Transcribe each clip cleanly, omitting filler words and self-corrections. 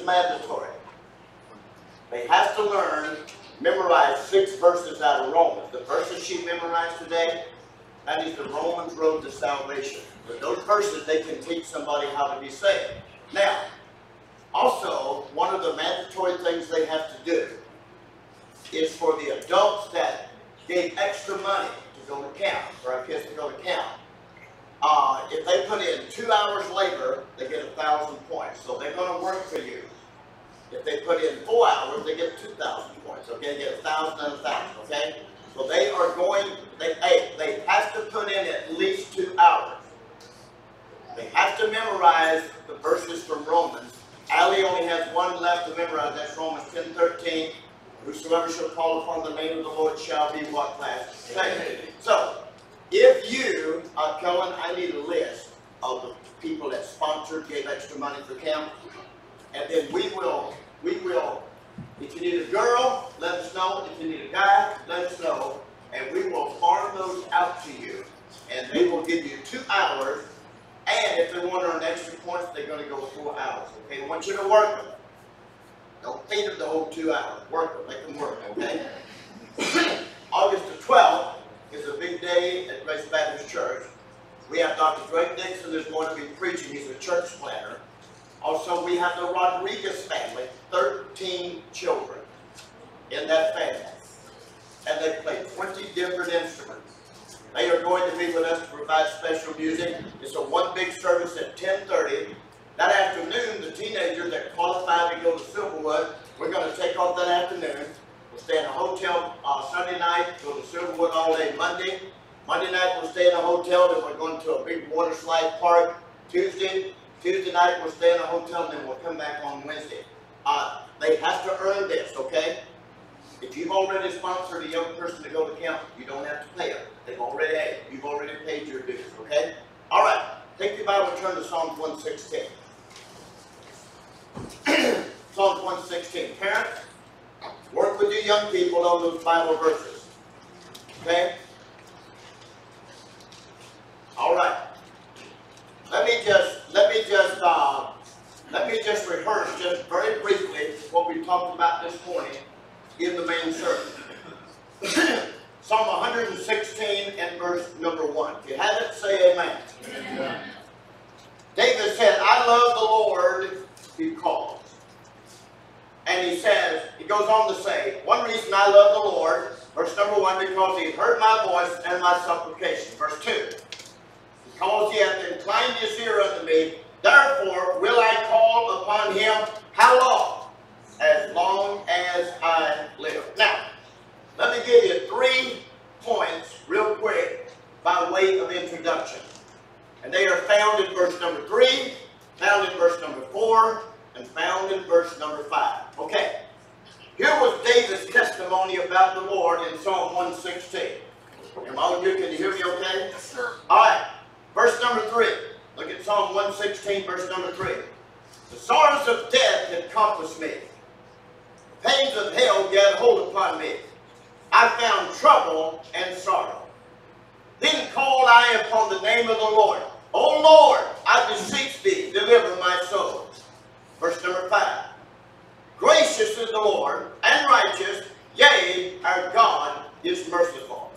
is mandatory. They have to learn, memorize 6 verses out of Romans. The verses she memorized today, that is the Romans road to salvation. With those verses, they can teach somebody how to be saved. Now, also, one of the mandatory things they have to do is for the adults that gave extra money to go to camp, for our kids to go to camp. If they put in 2 hours labor, they get 1,000 points. So they're going to work for you. If they put in 4 hours, they get 2,000 points. Okay, they get 1,000 and 1,000. Okay, so they are going. They have to put in at least 2 hours. They have to memorize the verses from Romans. Allie only has one left to memorize. That's Romans 10:13. Whosoever shall call upon the name of the Lord shall be what class? Saved. So, if you are going, I need a list of the people that sponsored, gave extra money for camp, and then we will, if you need a girl, let us know. If you need a guy, let us know, and we will farm those out to you, and they will give you 2 hours, and if they want to earn extra points, they're going to go 4 hours, okay? I want you to work them. Don't feed them the whole 2 hours. Work them. Make them work, okay? August the 12th is a big day at Grace Baptist Church. We have Dr. Drake Dixon is going to be preaching. He's a church planner. Also, we have the Rodriguez family, 13 children in that family. And they play 20 different instruments. They are going to be with us to provide special music. It's a one big service at 10:30. That afternoon, the teenagers that qualified to go to Silverwood, we're going to take off that afternoon. We'll stay in a hotel Sunday night, go to Silverwood all day Monday. Monday night, we'll stay in a hotel, then we're going to a big water slide park. Tuesday night, we'll stay in a hotel, and then we'll come back on Wednesday. They have to earn this, okay? If you've already sponsored a young person to go to camp, you don't have to pay them. You've already paid your dues, okay? All right, take your Bible and turn to Psalm 116. Psalm 116. Parents, work with your young people on those Bible verses. Okay? All right. Let me just rehearse just very briefly what we talked about this morning in the main service. Psalm 116 and verse number 1. If you have it, say amen. Amen. David said, I love the Lord because. And he says, he goes on to say, one reason I love the Lord, verse number 1, because he heard my voice and my supplication. Verse 2, because he hath inclined his ear unto me, therefore will I call upon him. How long? As long as I live. Now, let me give you 3 points real quick by way of introduction. And they are found in verse number 3, found in verse number 4, and found in verse number 5. Okay. Here was David's testimony about the Lord in Psalm 116. Am all of you, can you hear me okay? Yes, sir. All right. Verse number 3. Look at Psalm 116, verse number 3. The sorrows of death had compassed me. Pains of hell gat hold upon me. I found trouble and sorrow. Then called I upon the name of the Lord. O Lord, I beseech thee, deliver my soul. Verse number 5. Gracious is the Lord, and righteous, yea, our God is merciful.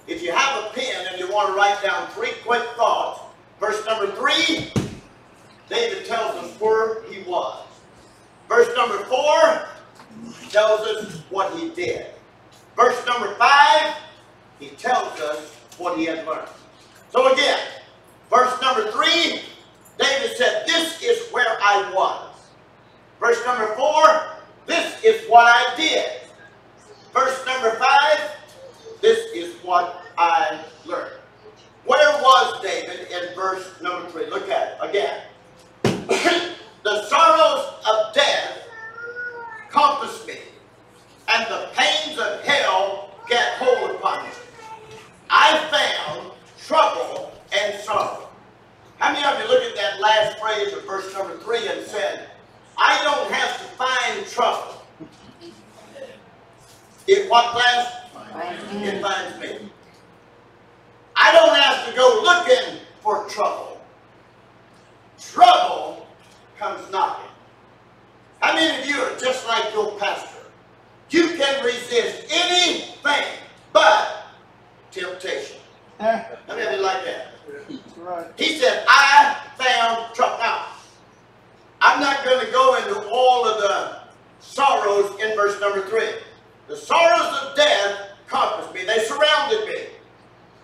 If you have a pen and you want to write down 3 quick thoughts, verse number 3, David tells us where he was. Verse number 4 tells us what he did. Verse number 5, he tells us what he had learned. So again, verse number 3, David said, this is where I was. Verse number 4, this is what I did. Verse number 5, this is what I learned. Where was David in verse number 3? Look at it again. The sorrows of death compassed me, and the pains of hell gat hold upon me. I found trouble and sorrow. How many of you look at that last phrase of verse number 3 and said, I don't have to find trouble. It what class? It finds me. I don't have to go looking for trouble. Trouble comes knocking. How many of you are just like your pastor? You can resist anything but temptation. How many of you like that? That's right. He said, I found trouble. Now, I'm not going to go into all of the sorrows in verse number 3. The sorrows of death compassed me. They surrounded me.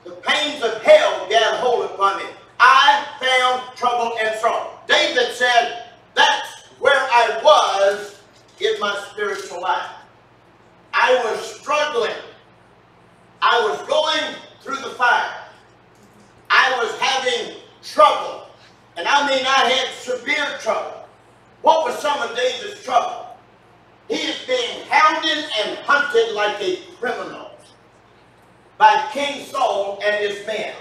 The pains of hell gat hold upon me. I found trouble and sorrow. David said, that's where I was in my spiritual life. I was struggling. I was going through the fire. I was having trouble. And I mean, I had severe trouble. What was some of David's trouble? He is being hounded and hunted like a criminal by King Saul and his men.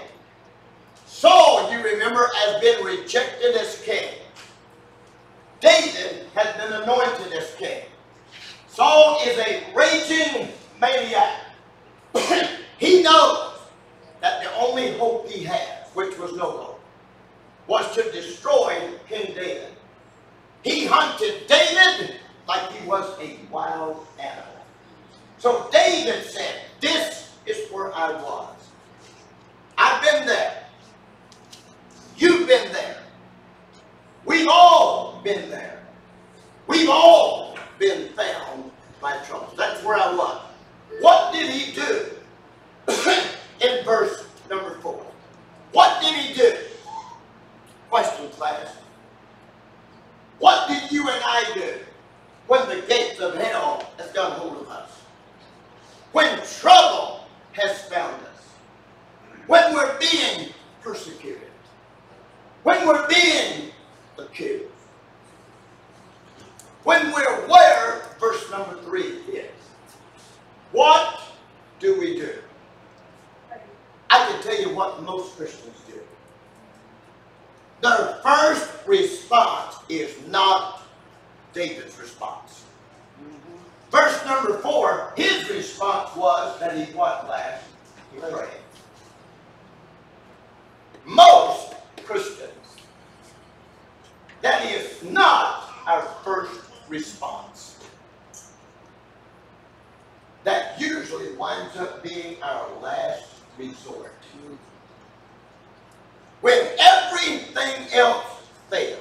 Saul, you remember, has been rejected as king. David has been anointed as king. Saul is a raging maniac. He knows that the only hope he has, which was no hope, was to destroy King David. He hunted David like he was a wild animal. So David said, this is where I was. I've been there. You've been there. We've all been there. We've all been found by trouble. That's where I was. What did he do? In verse number 4. What did he do? Question, class. What did you and I do when the gates of hell has got hold of us? When trouble has found us? When we're being persecuted? When we're being accused? When we're where verse number 3 is. What do we do? I can tell you what most Christians do. Their first response is not David's response. Verse number 4, his response was that he what last? He prayed. Most Christians, that is not our first response. That usually winds up being our last resort. When everything else fails,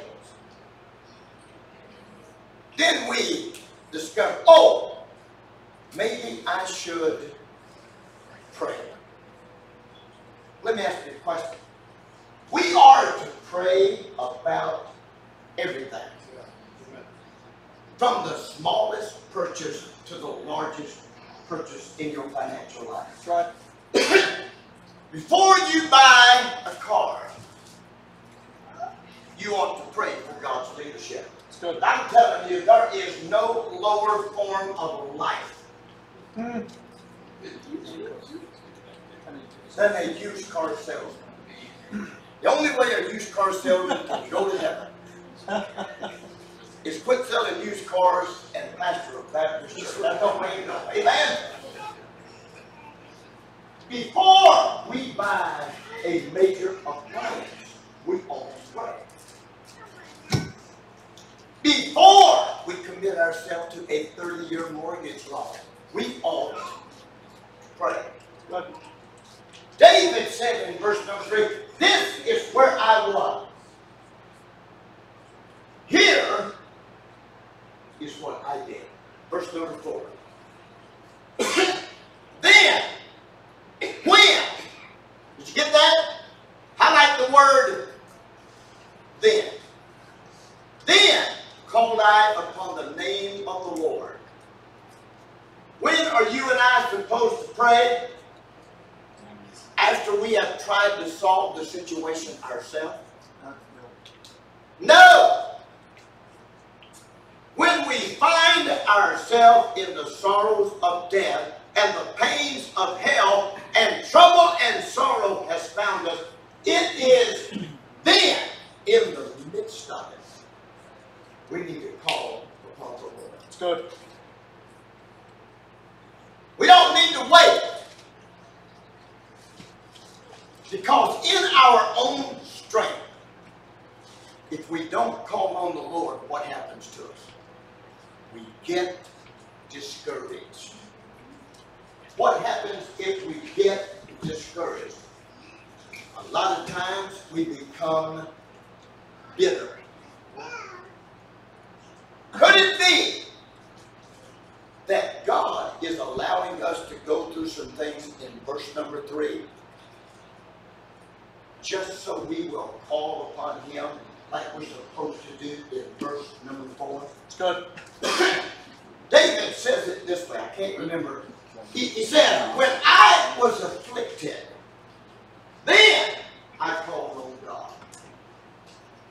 then we discover, oh, maybe I should pray. Let me ask you a question. We are to pray about everything. From the smallest purchase to the largest purchase in your financial life. That's right. Before you buy a car, you ought to pray for God's leadership. But I'm telling you, there is no lower form of life than a used car salesman. The only way a used car salesman can go to heaven is quit selling used cars and pastor a Baptist church. That's the way you know. Amen? Before we buy a major appliance, we ought to pray. Before we commit ourselves to a 30-year mortgage loan, we ought to pray. David said in verse number 3, this is where I was. Here is what I did. Verse number 4. Then, when? Did you get that? Highlight the word then. Then called I upon the name of the Lord. When are you and I supposed to pray? After we have tried to solve the situation ourselves? No! When we find ourselves in the sorrows of death and the pains of hell and trouble and sorrow has found us, it is then, in the midst of it, we need to call upon the Lord. That's good. We don't need to wait. Because in our own strength, if we don't call on the Lord, what happens to us? we get discouraged. What happens if we get discouraged? A lot of times we become bitter. Could it be that God is allowing us to go through some things in verse number 3 just so we will call upon Him like we're supposed to do in verse number 4? It's good. David says it this way. I can't remember. He said, when I was afflicted, then I called on God.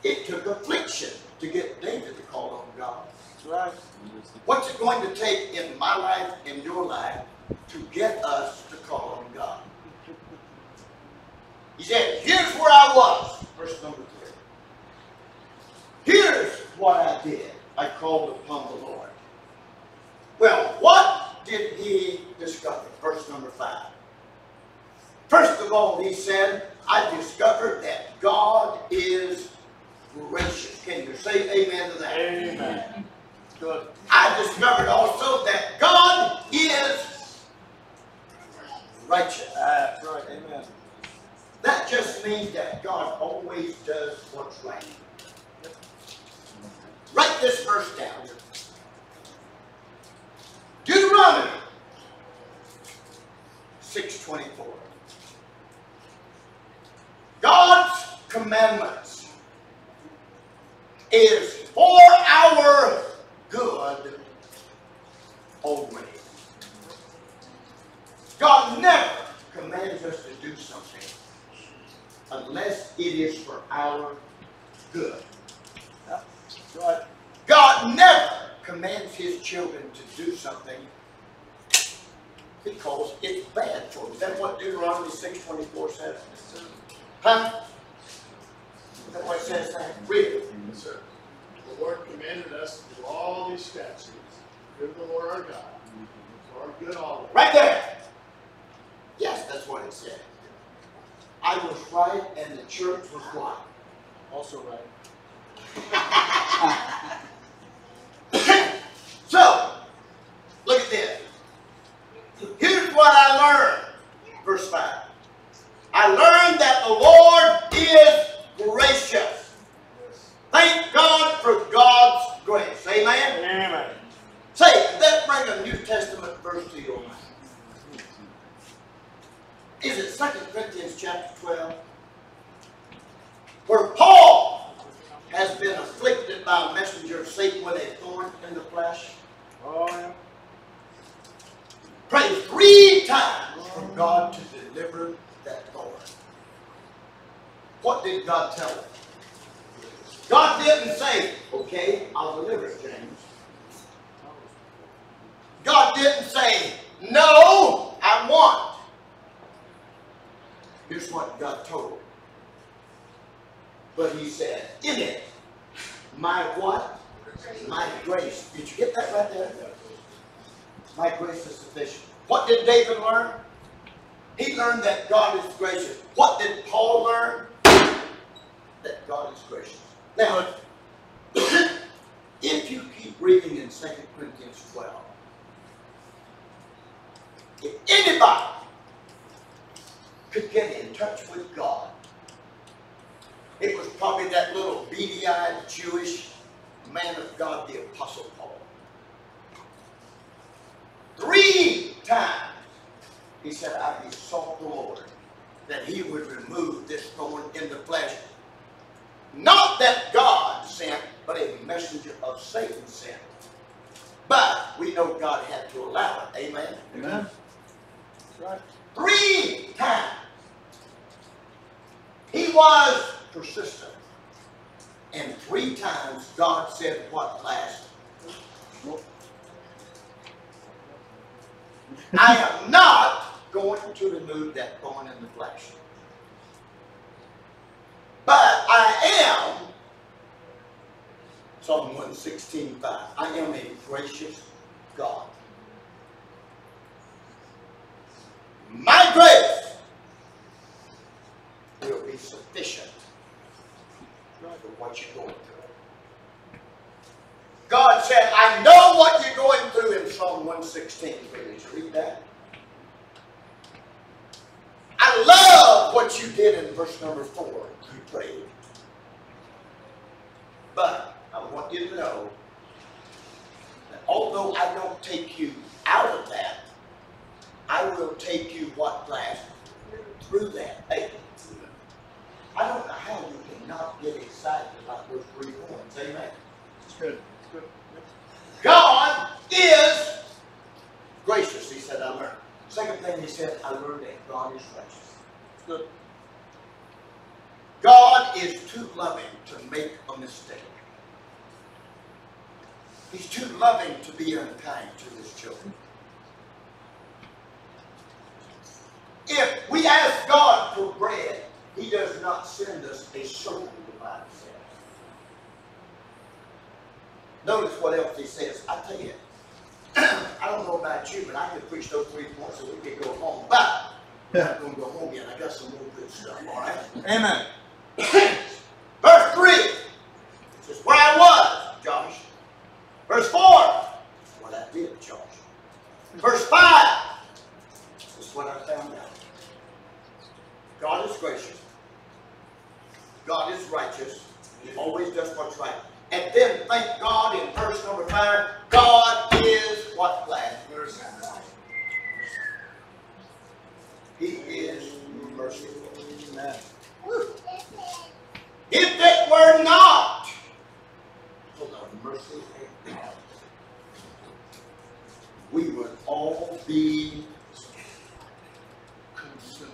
It took affliction to get David to call on God. That's right. What's it going to take in my life, in your life, to get us to call on God? He said, here's where I was. Verse number 3. Here's what I did. I called upon the Lord. Well, what did he discover? Verse number 5. First of all, he said, I discovered that God is gracious. Can you say amen to that? Amen. Good. I discovered also that God is righteous. That's right. Amen. That just means that God always does what's right. Write this verse down. Deuteronomy 6:24. God's commandments is for our good only. God never commands us to do something unless it is for our good. Yeah, that's right. God never commands His children to do something because it's bad for them. Is that what Deuteronomy 6:24 says? Huh? Is that what it says there? Read it. Yes, sir. The Lord commanded us to do all these statutes. Fear the Lord our God. For our good always. Right there. Yes, that's what it said. I was right and the church was right. Also right. So, look at this. Here's what I learned. Verse 5. I learned that the Lord is gracious. Thank God for God's grace. Amen? Amen. Say, let's bring a New Testament verse to your mind. Is it 2 Corinthians chapter 12? Where Paul has been afflicted by a messenger of Satan with a thorn in the flesh. Oh, yeah. Prayed 3 times for God to deliver that thorn. What did God tell him? God didn't say, okay, I'll deliver it, James. God didn't say, no, I won't. Here's what God told him. But he said, in it, my what? My grace. Did you get that right there? My grace is sufficient. What did David learn? He learned that God is gracious. What did Paul learn? That God is gracious. Now, if you keep reading in 2 Corinthians 12, if anybody could get in touch with God, it was probably that little beady-eyed Jewish man of God, the Apostle Paul. 3 times he said, I besought the Lord that he would remove this thorn in the flesh. Not that God sent, but a messenger of Satan sent. But we know God had to allow it. Amen? Amen. That's right. 3 times. He was persistent. And 3 times God said what last? I am not going to remove that thorn in the flesh. But I am, Psalm 116:5, I am a gracious God. My grace will be sufficient for what you're going through. God said, I know what going through in Psalm 116, did you read that? I love what you did in verse number 4. You prayed. But I want you to know that although I don't take you out of that, I will take you what class? Through that. Hey, I don't know how you cannot get excited about those 3 points. Amen. It's good. It's good. Yep. God is gracious, he said, I learned. Second thing he said, I learned that God is righteous. It's good. God is too loving to make a mistake. He's too loving to be unkind to his children. If we ask God for bread, he does not send us a serpent, the Bible says. Notice what else he says. I tell you, I don't know about you, but I could preach those 3 points so we could go home. But I'm not going to go home yet. I got some more good stuff, all right? Amen. Verse 3. This is where I was, Josh. Verse 4. This is what I did, Josh. Verse 5. This is what I found out. God is gracious. God is righteous. He always does what's right. And then, thank God, in verse number 5, God is what class? He is merciful. Amen. If it were not for the mercy of God, we would all be consumed.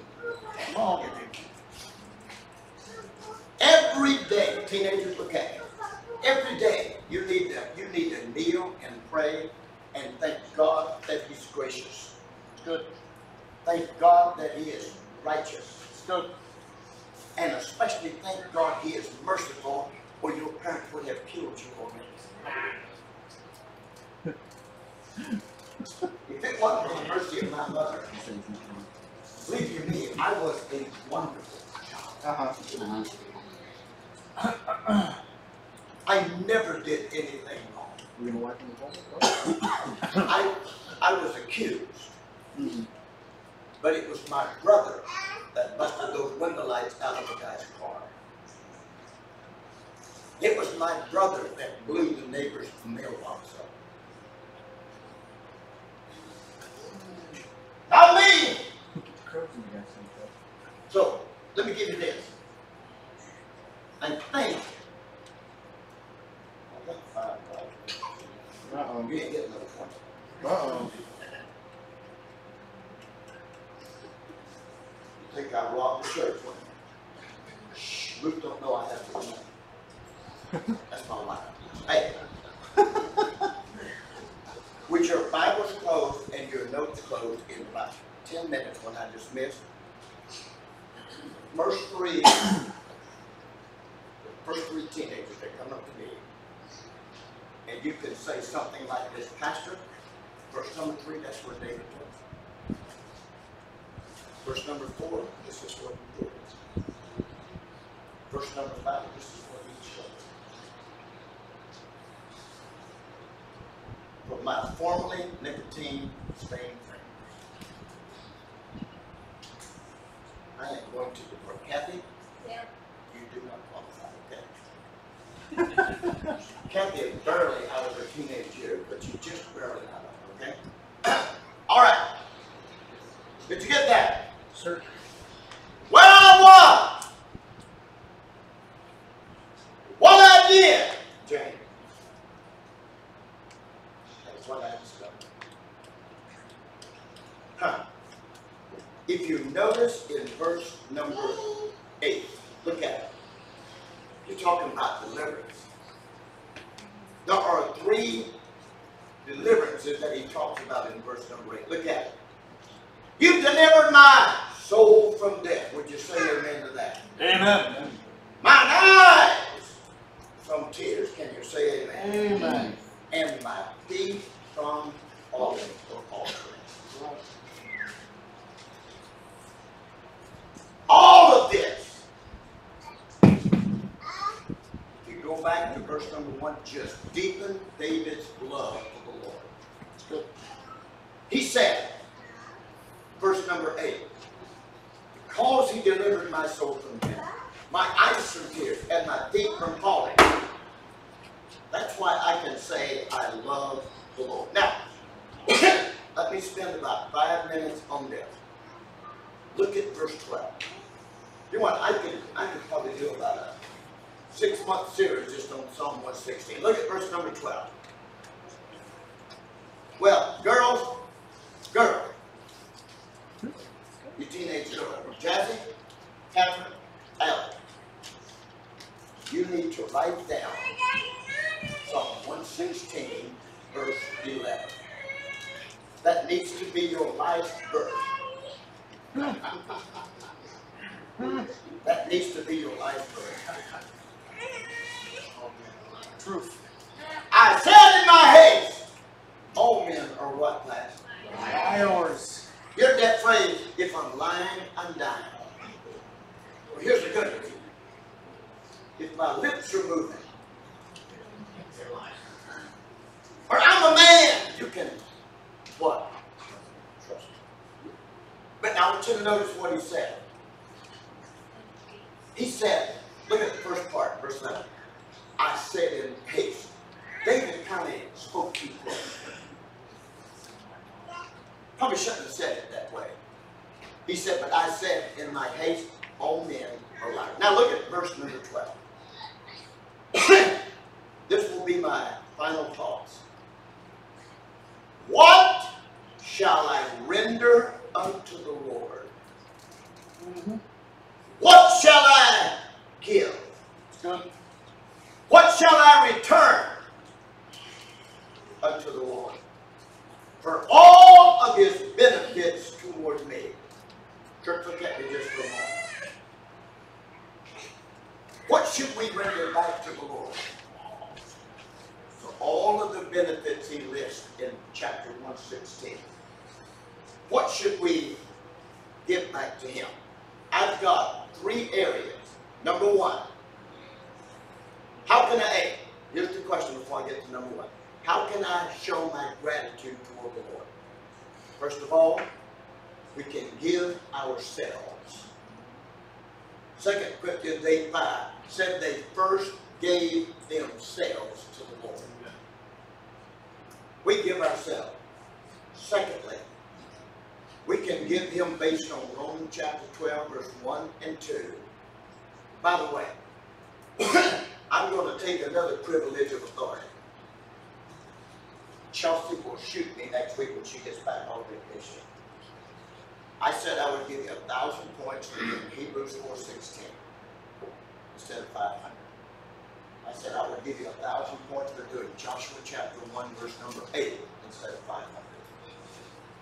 Long in it. Every day, teenagers, look at me. Every day you need to kneel and pray and thank God that he's gracious. It's good. Thank God that he is righteous. It's good. And especially thank God he is merciful, or your parents would have killed you already. If it wasn't for the mercy of my mother, believe you me, I was a wonderful child. I never did anything wrong. You gonna wipe in the I was accused. But it was my brother that busted those window lights out of the guy's car. It was my brother that blew the neighbor's mailbox up. Not me! So, let me give you this. I think. Uh-oh. You ain't getting another point. Uh-oh. You think I robbed the church, wouldn't you? Shh, Luke don't know I have to know. That's my life. Hey. With your Bibles closed and your notes closed in about 10 minutes when I dismiss, first 3 teenagers that come up to me, and you can say something like this, Pastor, verse number 3, that's where David was. Verse number 4, this is what he did. Verse number 5, this is what he showed. For my formerly nicotine stained fingers, I am going to depart. Kathy? Yeah. You do not qualify, okay? Kathy is barely out of her teenage years, but she's just barely out of it, okay? All right. Did you get that? Sir. Where I was, what I did, James. That's what I discovered. If you notice in verse number 8, look at it. You're talking about deliverance. There are 3 deliverances that he talks about in verse number 8. Look at it. You delivered my soul from death. Would you say amen to that? Amen. Mine eyes from tears. Can you say amen? Amen. And my feet from falling or altering. All of this, if you go back to verse number 1, just deepened David's love for the Lord. good. He said, verse number 8, because he delivered my soul from death, my eyes from tears, and my feet from falling. That's why I can say I love the Lord. Now, let me spend about 5 minutes on this. Look at verse 12. You know what? I could probably do about a 6-month series just on Psalm 116. Look at verse number 12. Well, girls, you teenage girls, Jazzy, Catherine, Alec, you need to write down Psalm 116, verse 11. That needs to be your life verse. That needs to be your life verse. Truth. I said in my haste, all men are what, lads? Liars. You heard that phrase, if I'm lying, I'm dying. Well, here's the good news. If my lips are moving, they're lying. Or I'm a man, you can, what? Trust me. But now I want you to notice what he said. He said, look at the first part, verse 9. I said in haste. David kind of spoke too close. Probably shouldn't have said it that way. He said, but I said in my haste, all men are liars. Now look at verse number 12. This will be my final thoughts. What shall I render unto the Lord? What shall I give? What shall I return unto the Lord for all of his benefits toward me? Church, look at me just for a moment. What should we render back to the Lord for all of the benefits he lists in chapter 116? What should we give back to him? I've got 3 areas. Number 1, how can I, here's the question before I get to number 1. How can I show my gratitude toward the Lord? First of all, we can give ourselves. 2 Corinthians 8:5 said they first gave themselves to the Lord. We give ourselves. Secondly, we can give him based on Romans chapter 12, verse 1 and 2. By the way, I'm going to take another privilege of authority. Chelsea will shoot me next week when she gets back on vacation. I said I would give you 1,000 points for doing Hebrews 4:16 instead of 500. I said I would give you 1,000 points for doing Joshua chapter 1, verse number 8 instead of 500.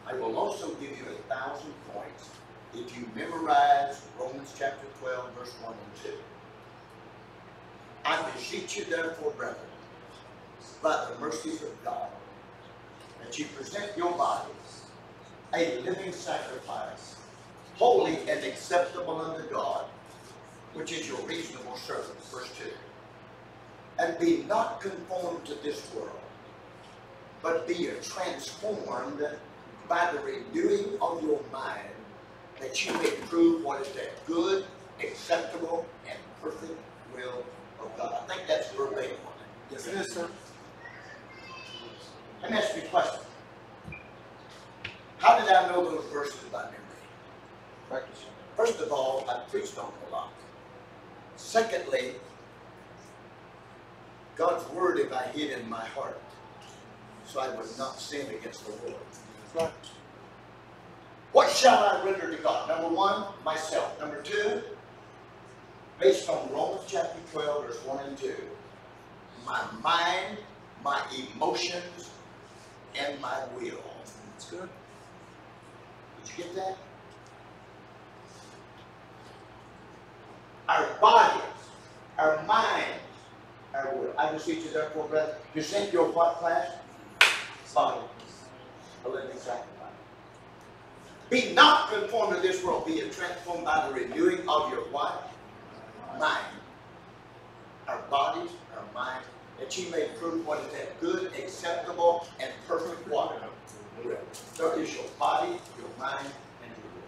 I will also give you 1,000 points if you memorize Romans chapter 12, verse 1 and 2. I beseech you therefore, brethren, by the mercies of God, that you present your bodies a living sacrifice, holy and acceptable unto God, which is your reasonable service, verse 2. And be not conformed to this world, but be transformed by the renewing of your mind, that you may prove what is that good, acceptable, and perfect will of God. I think that's verbatim on it. Yes, it is, sir. Let me ask you a question. How did I know those verses by memory? Practice. First of all, I preached on them a lot. Secondly, God's word have I hid in my heart, so I would not sin against the Lord. That's right. What shall I render to God? Number 1, myself. Number 2, based on Romans chapter 12, verse 1 and 2, my mind, my emotions, and my will. That's good. Did you get that? Our bodies, our minds, our will. I beseech you therefore, brethren, present your what class? Body. A living sacrifice. Be not conformed to this world, be transformed by the renewing of your what? Mind. Our bodies, our mind, that ye may prove what is that good, acceptable, and perfect what? So is your body, your mind, and your will.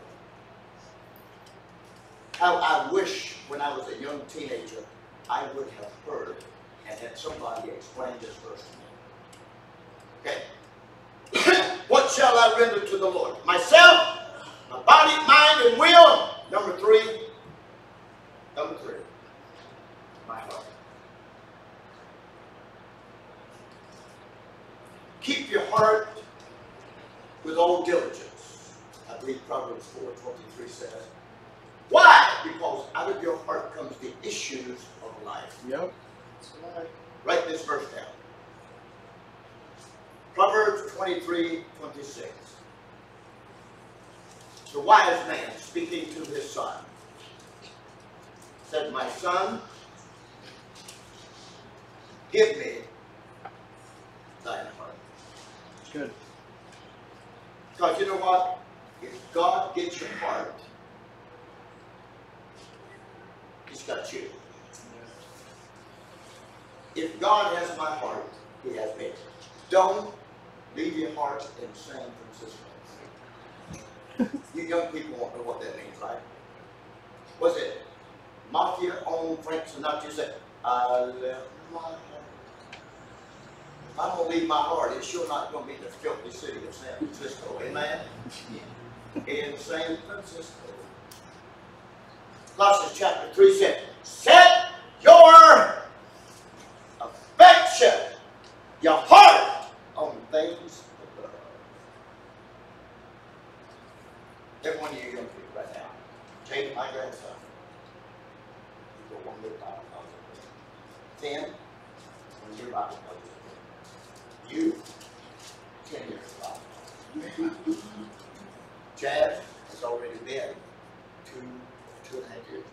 How I wish when I was a young teenager, I would have heard and had somebody explain this verse to me. Okay. What shall I render to the Lord? Myself, my body, mind, and will. Number three, my heart. Keep your heart with all diligence. I believe Proverbs 4:23 says. Why? Because out of your heart comes the issues of life. Yep. That's right. Write this verse down. Proverbs 23:26. The wise man speaking to his son said, my son, give me thine heart. It's good. Because you know what? If God gets your heart, He's got you. If God has my heart, He has me. Don't leave your heart in San Francisco. You young people won't know what that means, right? Was it mafia-owned Frank Sinatra said, I left my heart. If I'm going to leave my heart, it's sure not going to be the filthy city of San Francisco. Amen? In San Francisco. Colossians chapter 3 said, set your affection, your heart, on things above. Every one of you young people right now, take my grandson. You go 1 year Bible college. 10, 1 year Bible college. You, 10 years Bible college. Jazz has already been 2.5 years.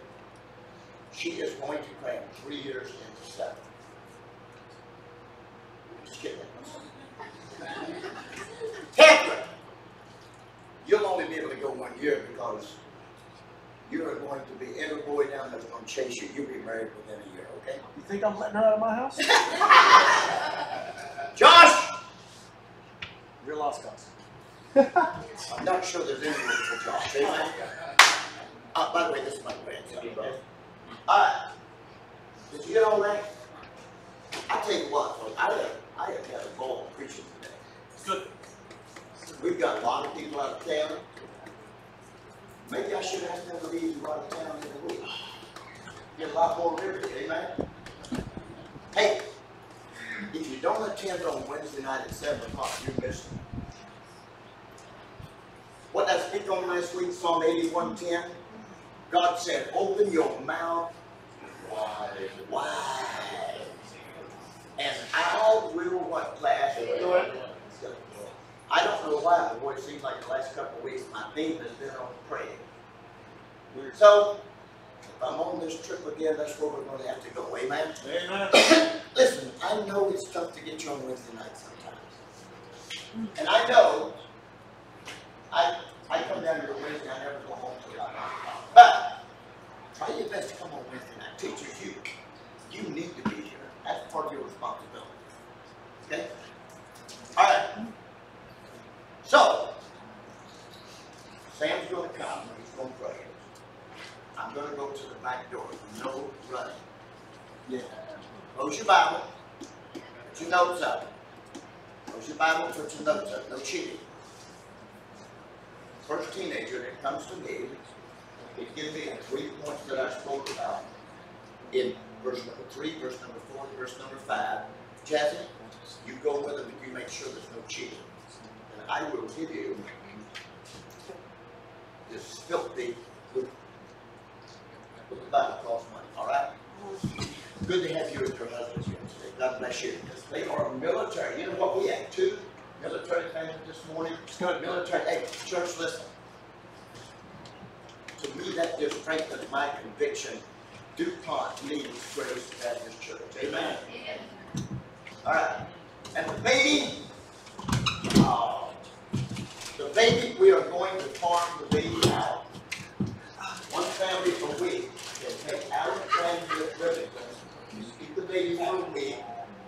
She is going to cram 3 years into 7. Just kidding. Catherine, you'll only be able to go 1 year because you are going to be every boy down there's going to chase you. You'll be married within a year, okay? You think I'm letting her out of my house? Josh! You're lost, guys. I'm not sure there's any room for Josh. Amen? By the way, this is my grandson. Alright. Did you get all that? I tell you what, folks, I have had a ball preaching today. Good. We've got a lot of people out of town. Maybe I should ask them to leave you out of town in a week. Get a lot more liberty, amen? Hey, if you don't attend on Wednesday night at 7 o'clock, you're missing. What did I speak on last week, Psalm 81:10? God said, open your mouth wide. And I will what, class? I don't know why, but boy, it seems like the last couple of weeks my theme has been on praying. So, if I'm on this trip again, that's where we're going to have to go. Amen? Amen. Listen, I know it's tough to get you on Wednesday night sometimes. And I know, I come down here Wednesday, I never go home till about 9 o'clock. But, try your best to come on Wednesday night. Teachers, you need to be here. That's part of your responsibility. Okay? All right. So, Sam's going to come and he's going to pray. I'm going to go to the back door. No running. Yeah. Close your Bible. Put your notes up. Close your Bible. Put your notes up. No cheating. First teenager that comes to me, he gives me the 3 points that I spoke about in verse number 3, verse number 4, and verse number 5. Jazzy, you go with him and you make sure there's no cheating. And I will give you this filthy loop. The Bible costs money, all right? Good to have you as your husband here today. God bless you. They are military. You know what? We had 2 military families this morning. Good. Military. Hey, church, listen. To me, that just strengthens my conviction. Dupont needs Grace Baptist Church. Amen. All right. And the baby, we are going to farm the baby out. One family per week can take Allen Transit Rivington. You keep the baby for a week,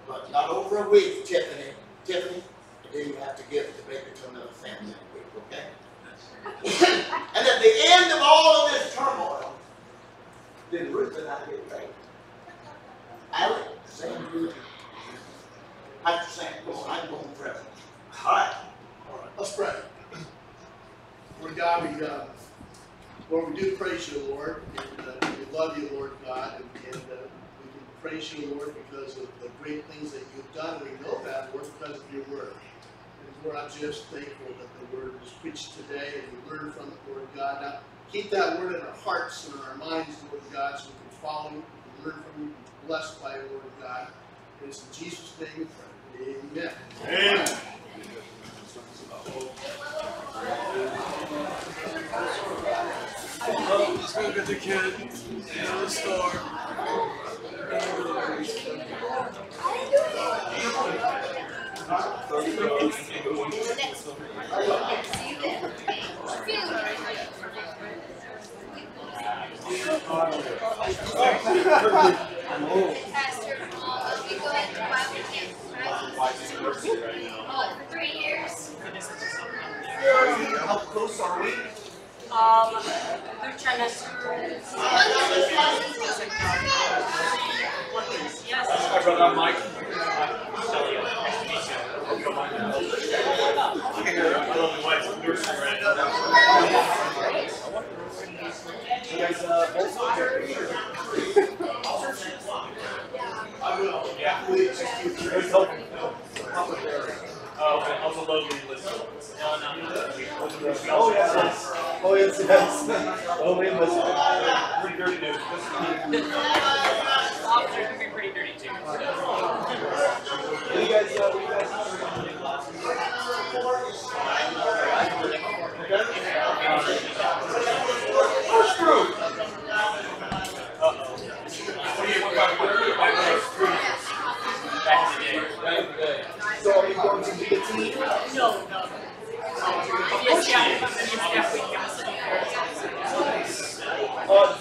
but not over a week, Tiffany. Tiffany, do then you have to give it to make it to another family that week, okay? And at the end of all of this turmoil, then Ruth and I get married. Alec, Sam, Ruth. Pastor Sam, come on, I'm going forever. All right. Let's pray. Lord God, Lord, we do praise you, Lord, and we love you, Lord God, and we can praise you, Lord, because of the great things that you've done. We know that, Lord, because of your word. And Lord, I'm just thankful that the word was preached today and we learned from it, Lord God. Now, keep that word in our hearts and in our minds, Lord God, so we can follow you, we can learn from you, be blessed by it, Lord God. And it's in Jesus' name we pray. Amen. Amen. Let's go get the kid in the store. Pastor, we go into Bible camp, right? For 3 years. How close are we? Through trimesters. Yes. My brother Mike. You guys both I will. Yeah. Please. Oh, also Logan list. No. Oh, yes. Oh, yes, yes. Oh, we listen. Pretty dirty news. Officers can be pretty dirty too. What do you guys Push through. Back in the day. So are you going to be a team? No. Yes, yeah.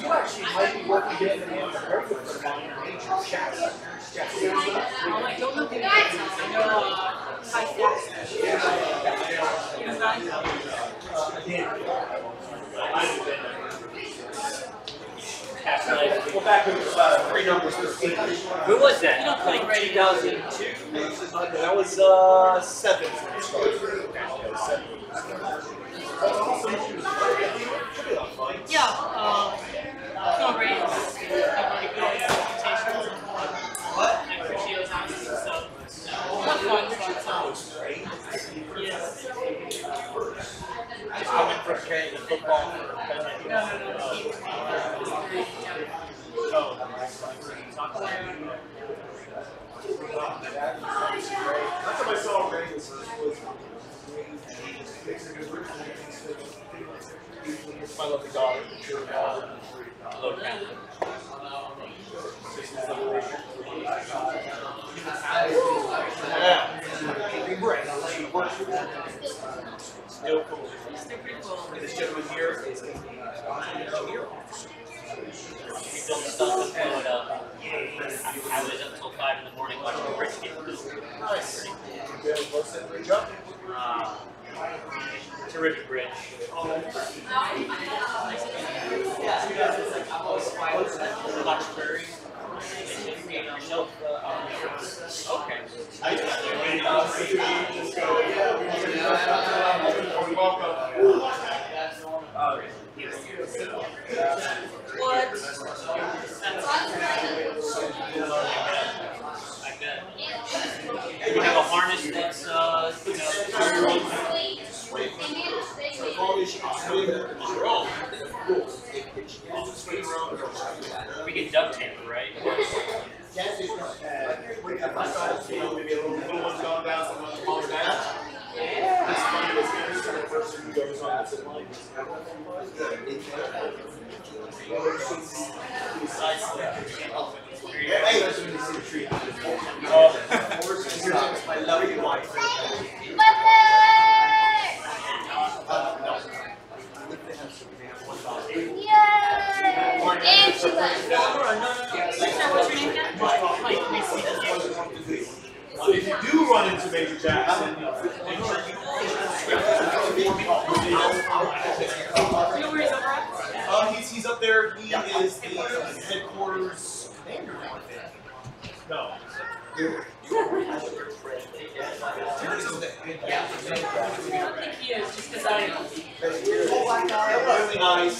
You actually might be working together in the very good for your major chats. I don't know who that is. I know my dad. Well, back with 3 numbers. Who was that? Like 2002? That was 7. Yeah. No grades. Everybody goes presentations. What? And Crucio's on and stuff. Not fun, but yes. Just coming from training football. No. That's what I saw already was my lovely daughter. Hello, Catherine. Still cool. Still pretty cool. And this gentleman here is an engineer officer. We built stuff and blew it up. I was up till 5 in the morning watching the bridge get built. Nice. You able to close that bridge up? Terrific bridge. Luxbury. Okay. What? I bet. We have a harness that's, we can duct tape, right? Cassie's not Maybe a little one's gone down, someone's falling down. It's funny, it's very sort of person who goes on the zip line. my lovely wife. If you do run into Major Jack, He's up there. He is the headquarters commander now, I think. No. I don't think he is, just because Really nice.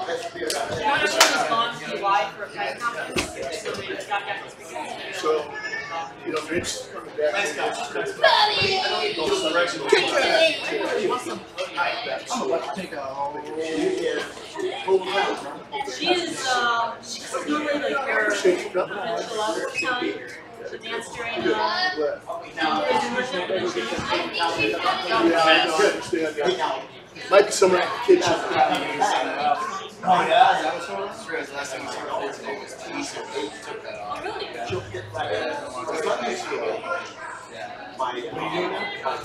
everyone's gone to July for a press conference, so they got back this weekend. So, you know, Rich coming back. Nice guy. I'm about to take a She's normally like her eventual the dance during Might be someone at the kitchen. Oh yeah, that was one. Last time we saw her today was Tisha. They took that off. My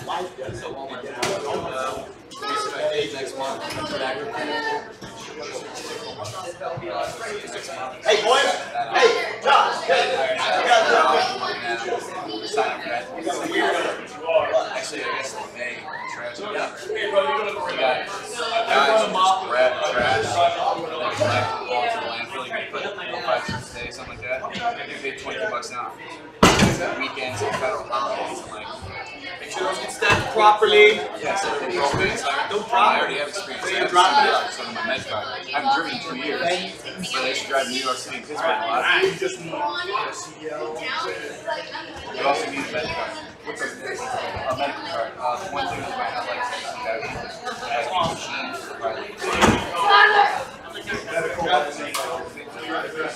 wife does it. Next month. Hey, boys. Hey, John. Hey, Actually, I guess in May, trash. Hey, bro, you don't have to worry about it. Guys grab the trash, like collect the balls in the landfill. You can put 5 cents a day, something like that. I think they pay $20 now. Weekends and federal holidays, and like. Make sure those get stacked properly. Yeah, so don't Don't drop I already have experience. So I you're have dropping it? $60 on my med card. I haven't driven in 2 years, but I used to drive to New York City and Pittsburgh a lot. You just need a CDL. You also need a med card. What's a medical card? The one thing that you might not like is that machines probably.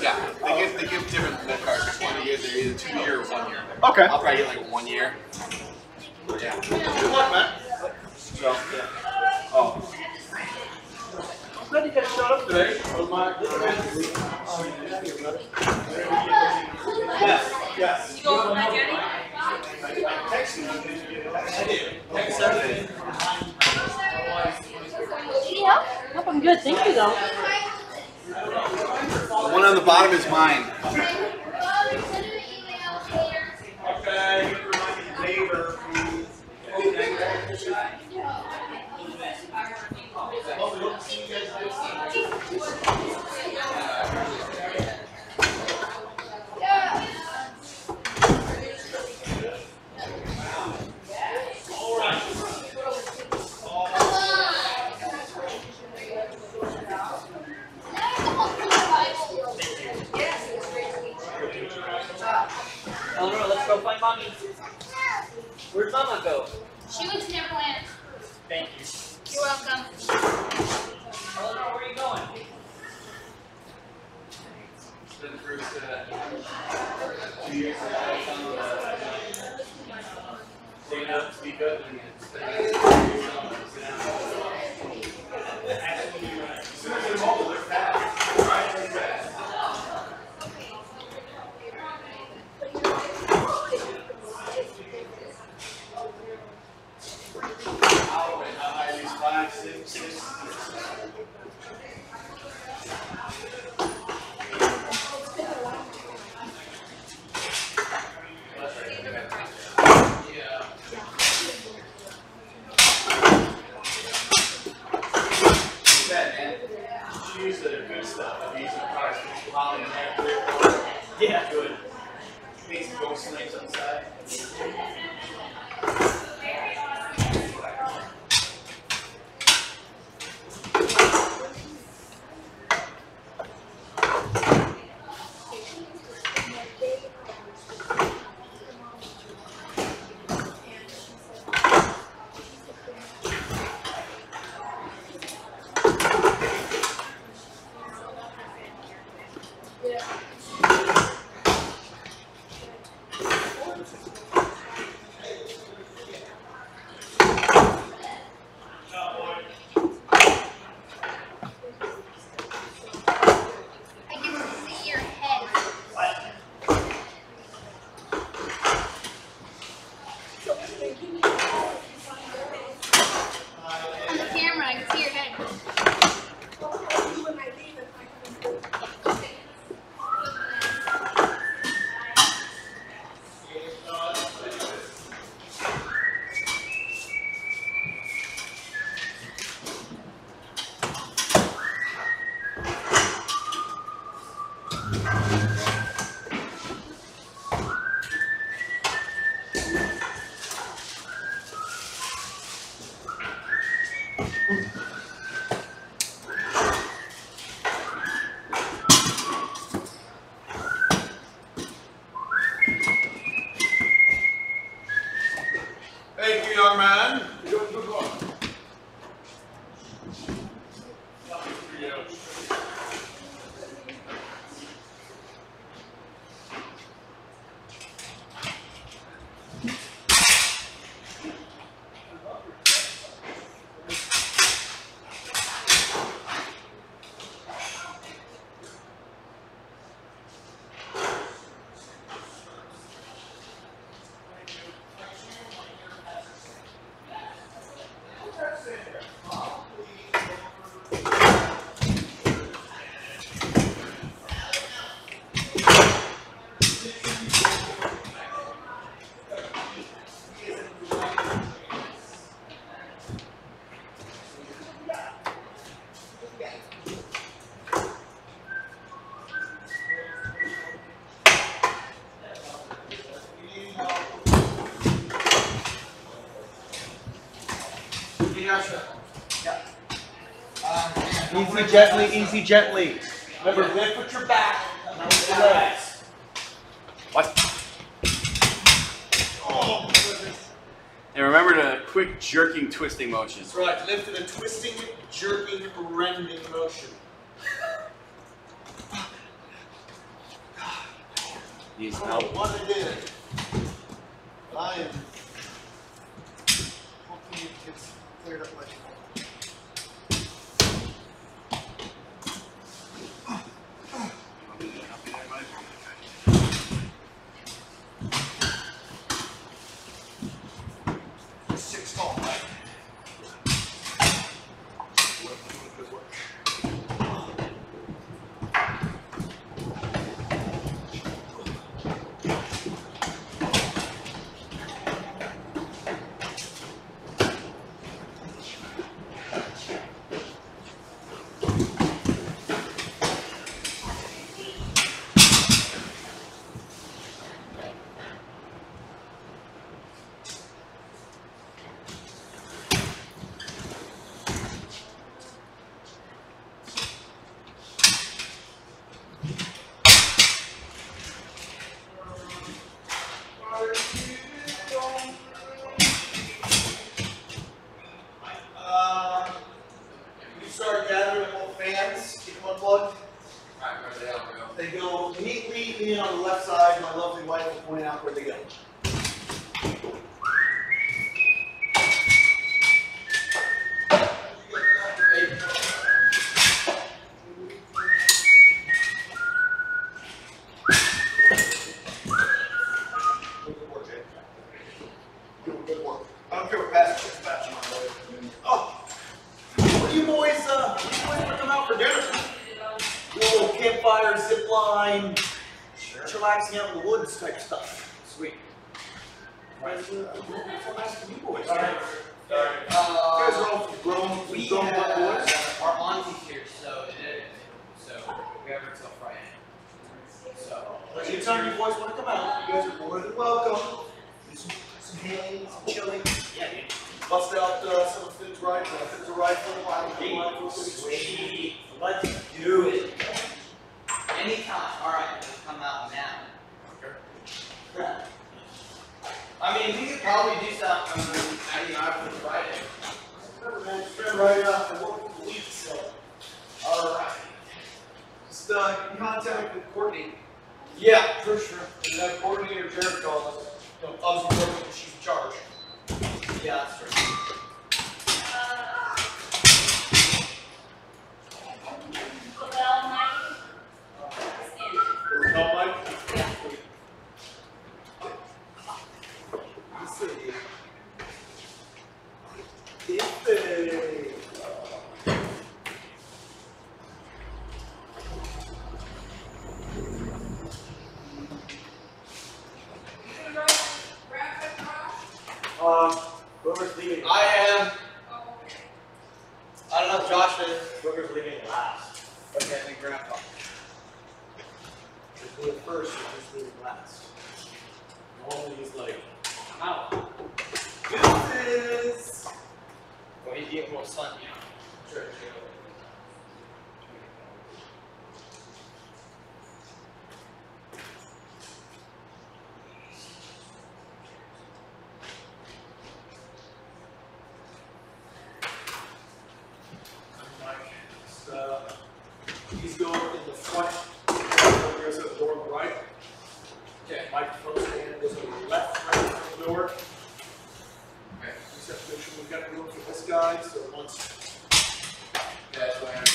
Yeah, they give different med cards. There's one year, they're either 2 year or 1 year. Okay. I'll probably get like a 1 year. Yeah. Good luck, man. So, yeah. Oh. I'm glad you guys showed up today. Yes, yes. You go on that journey? I texted you. I did. Text Saturday. Yeah. Nope, I'm good. Thank you, though. The one on the bottom is mine. Okay, you remind me later. Eleanor, let's go find mommy. Where'd mama go? She went to Neverland. Thank you. You're welcome. Eleanor, where are you going? Been through 2 years ago, I found Dana, speak up, and actually, as soon as they're mobile, they're fast. Right, they're fast. At least 5, 6, 6. Use the good stuff. I'm using cars for Holly and that. Yeah, good. Make some ghost snakes on the side. I can see your head. On the camera, I can see your head. Thank you, young man. You're doing good work. Easy, gently, easy, gently. Remember, lift with your back, not with your legs. What? And remember the quick jerking, twisting motions. That's right. Lift in a twisting, jerking, rending motion. Needs I don't help. know what it is. I am hoping it gets cleared up much more. They go neatly in on the left side. My lovely wife will point out where they go. I don't care what pastor is patching my way. Oh, what do you boys want to come out for dinner? Little campfire, zip line, chillaxing out in the woods type stuff. Sweet. Right. So I'm asking you boys. All right. You guys are all grown black boys. Our auntie's here, so we have her till Friday. So Anytime you boys want to come out, you guys are more than welcome. Do some hailing, some chilling. Yeah, dude. Bust out some of Finn's rifle. Finn's a rifle. Sweet. Let's do it. anytime. All right, let's come out now. I mean, we could probably do something after Friday. Right up and work with the week, so. All right. Just contact with Courtney. Yeah, for sure. And have Courtney or Jared call us. Obviously, Courtney, because she's in charge. Yeah, that's true. Tell Mike. Whoever's leaving. I am. I don't know if Josh is. Whoever's leaving last. Okay, then Grandpa. Just leave first and just leave last. Normally he's like, I'm out. deuces. Well, he's getting more sun, you know. got room for this guy, so once That's why I'm